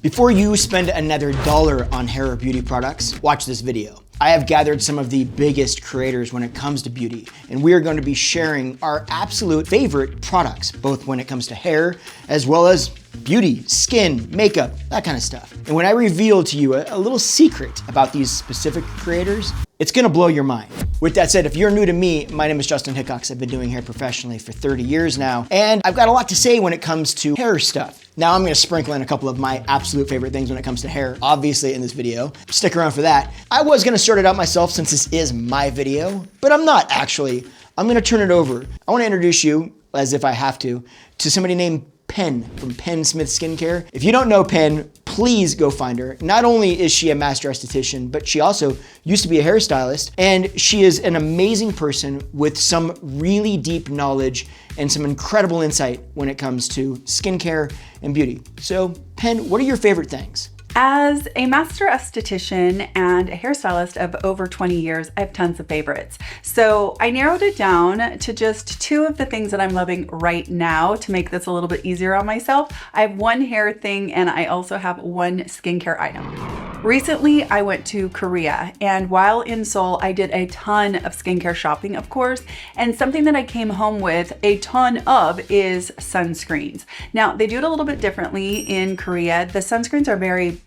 Before you spend another dollar on hair or beauty products, watch this video. I have gathered some of the biggest creators when it comes to beauty, and we are going to be sharing our absolute favorite products, both when it comes to hair, as well as beauty, skin, makeup, that kind of stuff. And when I reveal to you a little secret about these specific creators, it's gonna blow your mind. With that said, if you're new to me, my name is Justin Hickox. I've been doing hair professionally for 30 years now, and I've got a lot to say when it comes to hair stuff. Now I'm gonna sprinkle in a couple of my absolute favorite things when it comes to hair, obviously in this video. Stick around for that. I was gonna sort it out myself since this is my video, but I'm not actually. I'm gonna turn it over. I wanna introduce you, as if I have to somebody named Pen from Pen Smith Skincare. If you don't know Pen, please go find her. Not only is she a master esthetician, but she also used to be a hairstylist, and she is an amazing person with some really deep knowledge and some incredible insight when it comes to skincare and beauty. So Pen, what are your favorite things? As a master esthetician and a hairstylist of over 20 years, I have tons of favorites. So I narrowed it down to just two of the things that I'm loving right now to make this a little bit easier on myself. I have one hair thing and I also have one skincare item. Recently, I went to Korea, and while in Seoul, I did a ton of skincare shopping, of course, and something that I came home with a ton of is sunscreens. Now, they do it a little bit differently in Korea. The sunscreens are very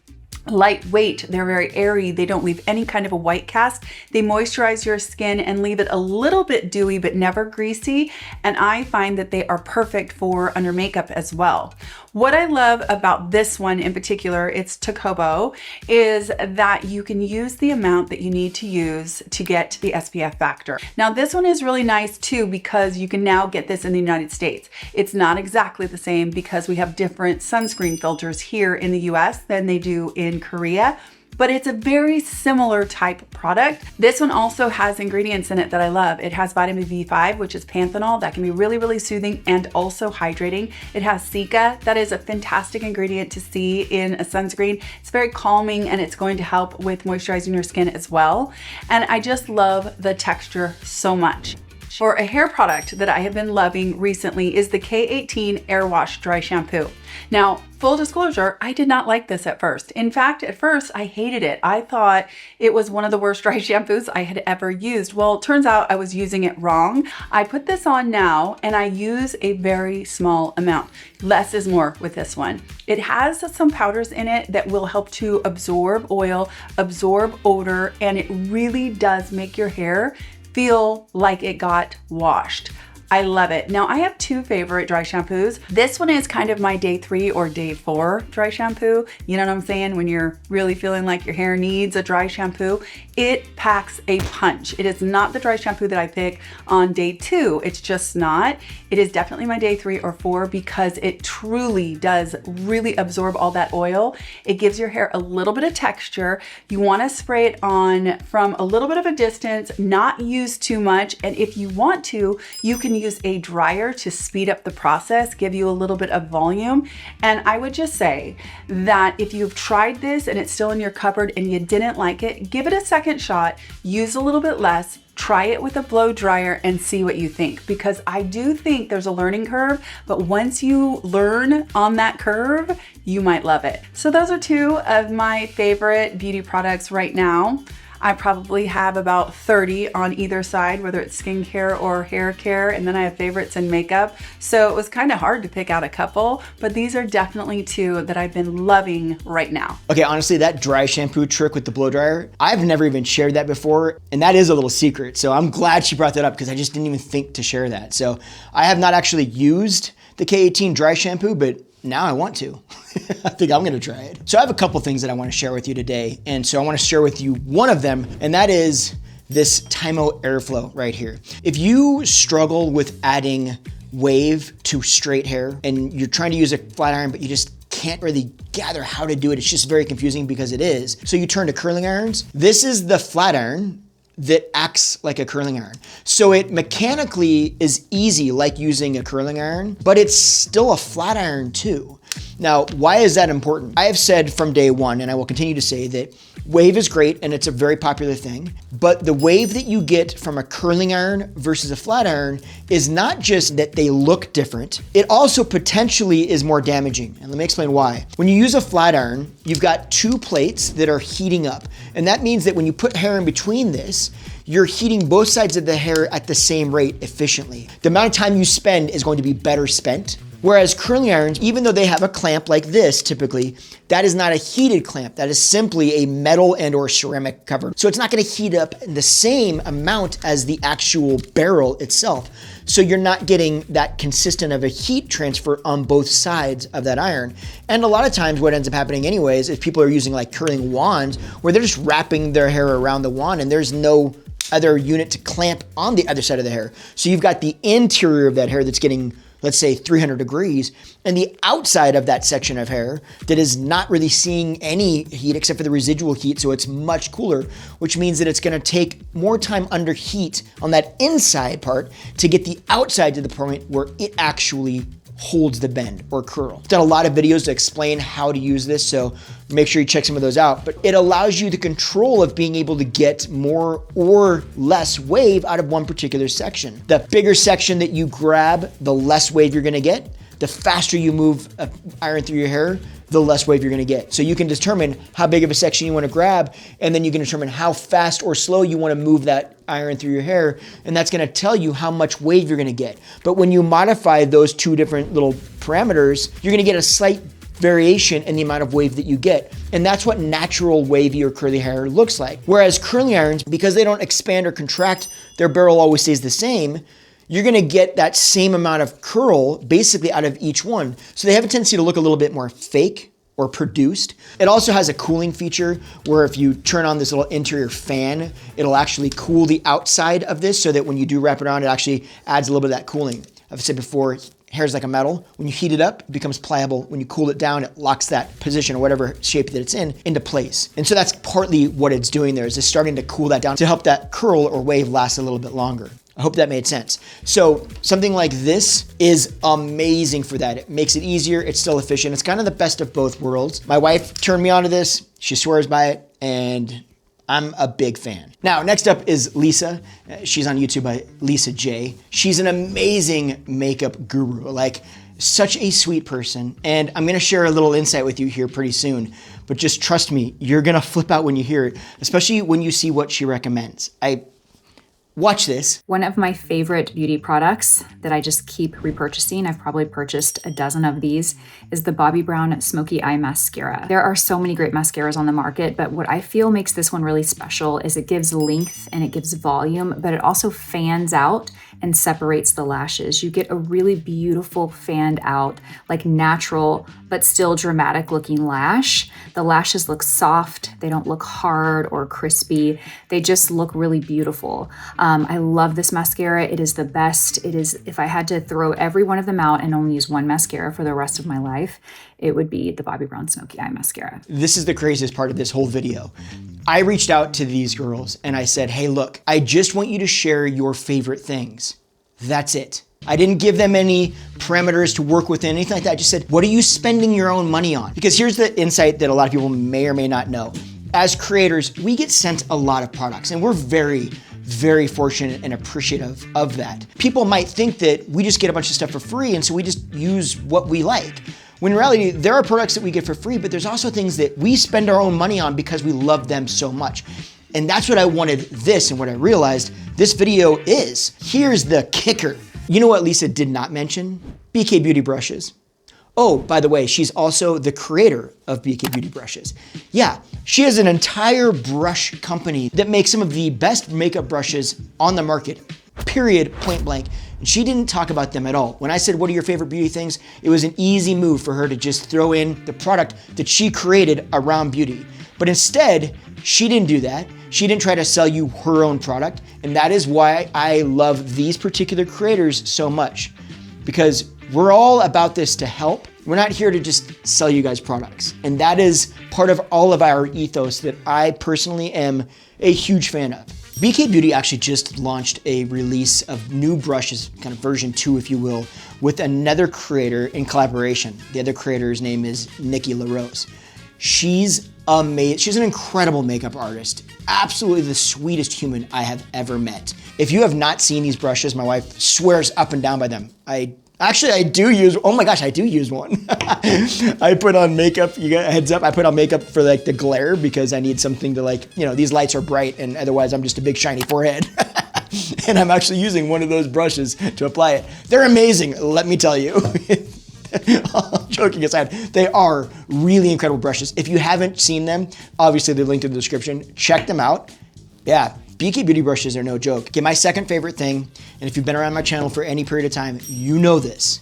lightweight, they're very airy, they don't leave any kind of a white cast. They moisturize your skin and leave it a little bit dewy but never greasy, and I find that they are perfect for under makeup as well. What I love about this one in particular, it's Tokobo, is that you can use the amount that you need to use to get the SPF factor. Now this one is really nice too because you can now get this in the United States. It's not exactly the same because we have different sunscreen filters here in the US than they do in Korea, but it's a very similar type product. This one also has ingredients in it that I love. It has vitamin B5, which is panthenol, that can be really, really soothing and also hydrating. It has cica, that is a fantastic ingredient to see in a sunscreen. It's very calming and it's going to help with moisturizing your skin as well. And I just love the texture so much. For a hair product that I have been loving recently is the K18 Air Wash Dry Shampoo. Now, full disclosure, I did not like this at first. In fact, at first I hated it. I thought it was one of the worst dry shampoos I had ever used. Well, it turns out I was using it wrong. I put this on now and I use a very small amount. Less is more with this one. It has some powders in it that will help to absorb oil, absorb odor, and it really does make your hair feel like it got washed. I love it. Now I have two favorite dry shampoos. This one is kind of my day 3 or day 4 dry shampoo. You know what I'm saying? When you're really feeling like your hair needs a dry shampoo, it packs a punch. It is not the dry shampoo that I pick on day 2. It's just not. It is definitely my day 3 or 4 because it truly does really absorb all that oil. It gives your hair a little bit of texture. You want to spray it on from a little bit of a distance, not use too much. And if you want to, you can use a dryer to speed up the process, give you a little bit of volume. And I would just say that if you've tried this and it's still in your cupboard and you didn't like it, give it a second shot, use a little bit less, try it with a blow dryer and see what you think, because I do think there's a learning curve, but once you learn on that curve, you might love it. So those are two of my favorite beauty products right now. I probably have about 30 on either side, whether it's skincare or hair care, and then I have favorites in makeup. So it was kind of hard to pick out a couple, but these are definitely two that I've been loving right now. Okay, honestly, that dry shampoo trick with the blow dryer, I've never even shared that before, and that is a little secret. So I'm glad she brought that up because I just didn't even think to share that. So I have not actually used the K18 dry shampoo, but now I want to. I think I'm gonna try it. So I have a couple things that I wanna share with you today. And so I wanna share with you one of them, and that is this Tymo Airflow right here. If you struggle with adding wave to straight hair and you're trying to use a flat iron, but you just can't really gather how to do it, it's just very confusing because it is. So you turn to curling irons. This is the flat iron that acts like a curling iron. So it mechanically is easy like using a curling iron, but it's still a flat iron too. Now, why is that important? I have said from day one, and I will continue to say, that wave is great and it's a very popular thing, but the wave that you get from a curling iron versus a flat iron is not just that they look different, it also potentially is more damaging. And let me explain why. When you use a flat iron, you've got two plates that are heating up. And that means that when you put hair in between this, you're heating both sides of the hair at the same rate efficiently. The amount of time you spend is going to be better spent. Whereas curling irons, even though they have a clamp like this typically, that is not a heated clamp. That is simply a metal and or ceramic cover. So it's not gonna heat up the same amount as the actual barrel itself. So you're not getting that consistent of a heat transfer on both sides of that iron. And a lot of times what ends up happening anyways is people are using like curling wands where they're just wrapping their hair around the wand and there's no other unit to clamp on the other side of the hair. So you've got the interior of that hair that's getting, let's say 300 degrees, and the outside of that section of hair that is not really seeing any heat except for the residual heat, so it's much cooler, which means that it's gonna take more time under heat on that inside part to get the outside to the point where it actually holds the bend or curl. I've done a lot of videos to explain how to use this, so make sure you check some of those out. But it allows you the control of being able to get more or less wave out of one particular section. The bigger section that you grab, the less wave you're gonna get. The faster you move an iron through your hair, the less wave you're gonna get. So you can determine how big of a section you wanna grab, and then you can determine how fast or slow you wanna move that iron through your hair, and that's gonna tell you how much wave you're gonna get. But when you modify those two different little parameters, you're gonna get a slight variation in the amount of wave that you get. And that's what natural wavy or curly hair looks like. Whereas curling irons, because they don't expand or contract, their barrel always stays the same, you're gonna get that same amount of curl basically out of each one. So they have a tendency to look a little bit more fake or produced. It also has a cooling feature where if you turn on this little interior fan, it'll actually cool the outside of this so that when you do wrap it around, it actually adds a little bit of that cooling. I've said before, hair's like a metal. When you heat it up, it becomes pliable. When you cool it down, it locks that position or whatever shape that it's in into place. And so that's partly what it's doing there, is it's starting to cool that down to help that curl or wave last a little bit longer. I hope that made sense. So something like this is amazing for that. It makes it easier, it's still efficient. It's kind of the best of both worlds. My wife turned me onto this, she swears by it, and I'm a big fan. Now, next up is Lisa. She's on YouTube by Lisa J. She's an amazing makeup guru, like such a sweet person. And I'm gonna share a little insight with you here pretty soon, but just trust me, you're gonna flip out when you hear it, especially when you see what she recommends. Watch this. One of my favorite beauty products that I just keep repurchasing, I've probably purchased a dozen of these, is the Bobbi Brown Smoky Eye Mascara. There are so many great mascaras on the market, but what I feel makes this one really special is it gives length and it gives volume, but it also fans out and separates the lashes. You get a really beautiful fanned out, like natural, but still dramatic looking lash. The lashes look soft. They don't look hard or crispy. They just look really beautiful. I love this mascara. It is the best. It is, if I had to throw every one of them out and only use one mascara for the rest of my life, it would be the Bobbi Brown Smoky Eye Mascara. This is the craziest part of this whole video. I reached out to these girls and I said, hey, look, I just want you to share your favorite things. That's it. I didn't give them any parameters to work with, anything like that. I just said, what are you spending your own money on? Because here's the insight that a lot of people may or may not know. As creators, we get sent a lot of products and we're very, very fortunate and appreciative of that. People might think that we just get a bunch of stuff for free and so we just use what we like. When in reality, there are products that we get for free, but there's also things that we spend our own money on because we love them so much. And that's what I wanted this and what I realized this video is. Here's the kicker. You know what Lisa did not mention? BK Beauty brushes. Oh, by the way, she's also the creator of BK Beauty brushes. Yeah, she has an entire brush company that makes some of the best makeup brushes on the market, period, point blank. And she didn't talk about them at all. When I said, what are your favorite beauty things? It was an easy move for her to just throw in the product that she created around beauty. But instead, she didn't do that. She didn't try to sell you her own product. And that is why I love these particular creators so much, because we're all about this to help. We're not here to just sell you guys products. And that is part of all of our ethos that I personally am a huge fan of. BK Beauty actually just launched a release of new brushes, kind of version 2, if you will, with another creator in collaboration. The other creator's name is Nikki LaRose. She's amazing. She's an incredible makeup artist. Absolutely the sweetest human I have ever met. If you have not seen these brushes, my wife swears up and down by them. I do use, oh my gosh, I do use one. I put on makeup, you got a heads up, I put on makeup for like the glare because I need something to like, you know, these lights are bright and otherwise I'm just a big shiny forehead. And I'm actually using one of those brushes to apply it. They're amazing, let me tell you. All joking aside, they are really incredible brushes. If you haven't seen them, obviously they're linked in the description. Check them out. Yeah, BK Beauty brushes are no joke. Okay, my second favorite thing, and if you've been around my channel for any period of time, you know this,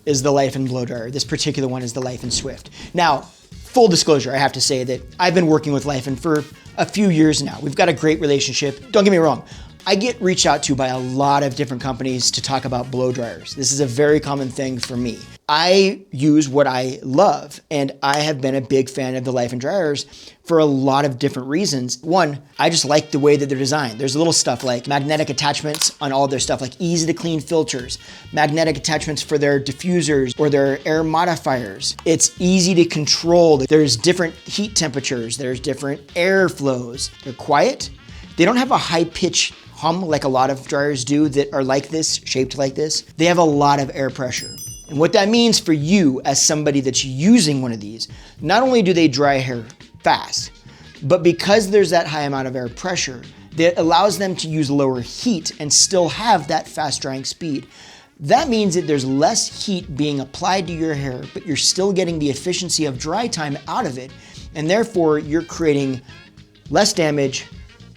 is the Life in Blow Dryer. This particular one is the Life in Swift. Now, full disclosure, I have to say that I've been working with Life in for a few years now. We've got a great relationship. Don't get me wrong. I get reached out to by a lot of different companies to talk about blow dryers. This is a very common thing for me. I use what I love, and I have been a big fan of the Life in dryers for a lot of different reasons. One, I just like the way that they're designed. There's little stuff like magnetic attachments on all their stuff, like easy to clean filters, magnetic attachments for their diffusers or their air modifiers. It's easy to control. There's different heat temperatures. There's different air flows. They're quiet. They don't have a high pitch hum like a lot of dryers do that are like this, shaped like this. They have a lot of air pressure. And what that means for you as somebody that's using one of these, not only do they dry hair fast, but because there's that high amount of air pressure, that allows them to use lower heat and still have that fast drying speed. That means that there's less heat being applied to your hair, but you're still getting the efficiency of dry time out of it. And therefore you're creating less damage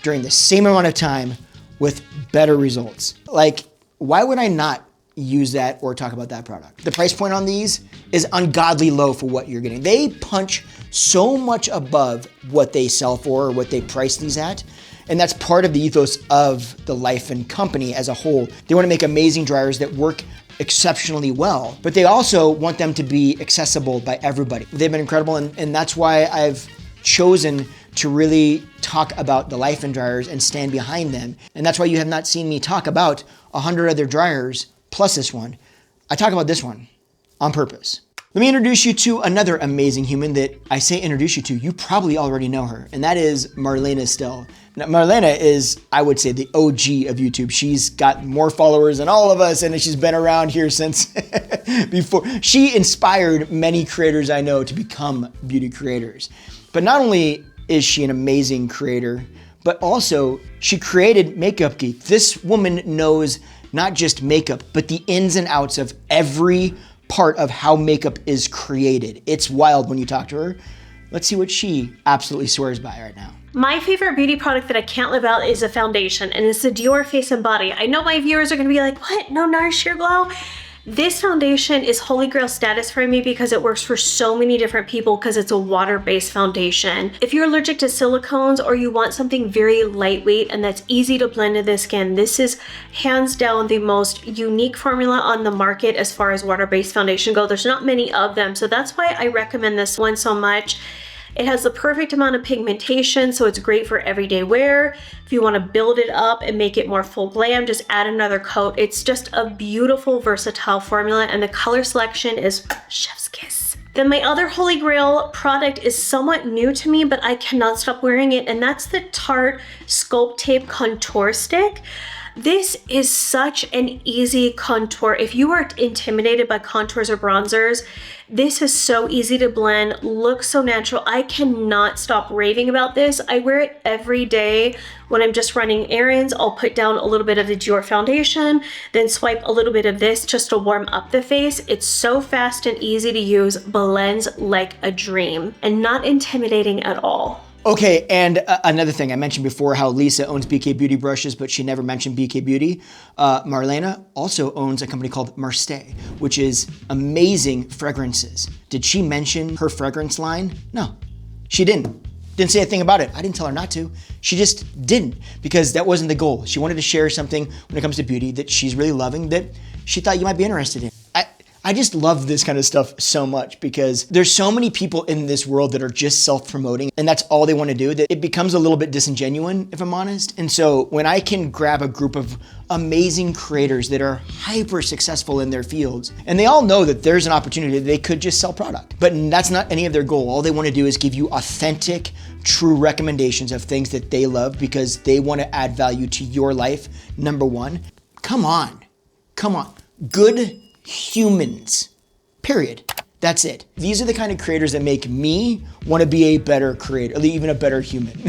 during the same amount of time with better results. Like, why would I not use that or talk about that product? The price point on these is ungodly low for what you're getting. They punch so much above what they sell for or what they price these at. And that's part of the ethos of the Life in company as a whole. They want to make amazing dryers that work exceptionally well, but they also want them to be accessible by everybody. They've been incredible, and that's why I've chosen to really talk about the Life in dryers and stand behind them. And that's why you have not seen me talk about 100 other dryers plus this one. I talk about this one on purpose. Let me introduce you to another amazing human that I say introduce you to. You probably already know her, and that is Marlena Still. Now, Marlena is, I would say, the OG of YouTube. She's got more followers than all of us, and she's been around here since before. She inspired many creators I know to become beauty creators. But not only is she an amazing creator, but also she created Makeup Geek. This woman knows not just makeup, but the ins and outs of every part of how makeup is created. It's wild when you talk to her. Let's see what she absolutely swears by right now. My favorite beauty product that I can't live out is a foundation, and it's the Dior Face and Body. I know my viewers are gonna be like, what? No Nourish Your Glow? This foundation is holy grail status for me because it works for so many different people because it's a water-based foundation. If you're allergic to silicones or you want something very lightweight and that's easy to blend into the skin, this is hands down the most unique formula on the market as far as water-based foundation go. There's not many of them, so that's why I recommend this one so much. It has the perfect amount of pigmentation, so it's great for everyday wear. If you want to build it up and make it more full glam, just add another coat. It's just a beautiful, versatile formula, and the color selection is chef's kiss. Then my other holy grail product is somewhat new to me, but I cannot stop wearing it, and that's the Tarte Sculpt Tape Contour Stick. This is such an easy contour. If you are intimidated by contours or bronzers, this is so easy to blend, looks so natural. I cannot stop raving about this. I wear it every day when I'm just running errands. I'll put down a little bit of the Dior foundation, then swipe a little bit of this just to warm up the face. It's so fast and easy to use, blends like a dream, and not intimidating at all. Okay, and another thing, I mentioned before how Lisa owns BK Beauty brushes, but she never mentioned BK Beauty. Marlena also owns a company called Ste, which is amazing fragrances. Did she mention her fragrance line? No, she didn't. Didn't say a thing about it. I didn't tell her not to. She just didn't, because that wasn't the goal. She wanted to share something when it comes to beauty that she's really loving that she thought you might be interested in. I just love this kind of stuff so much because there's so many people in this world that are just self-promoting and that's all they want to do, that it becomes a little bit disingenuous, if I'm honest. And so when I can grab a group of amazing creators that are hyper successful in their fields, and they all know that there's an opportunity that they could just sell product, but that's not any of their goal. All they want to do is give you authentic, true recommendations of things that they love because they want to add value to your life, number one. Come on. Good humans, period. That's it. These are the kind of creators that make me want to be a better creator, or even a better human.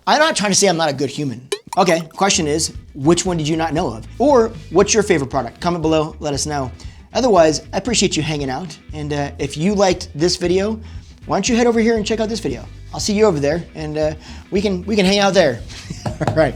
I'm not trying to say I'm not a good human. Okay, question is, which one did you not know of? Or what's your favorite product? Comment below, let us know. Otherwise, I appreciate you hanging out. And if you liked this video, why don't you head over here and check out this video? I'll see you over there and we can hang out there. All right.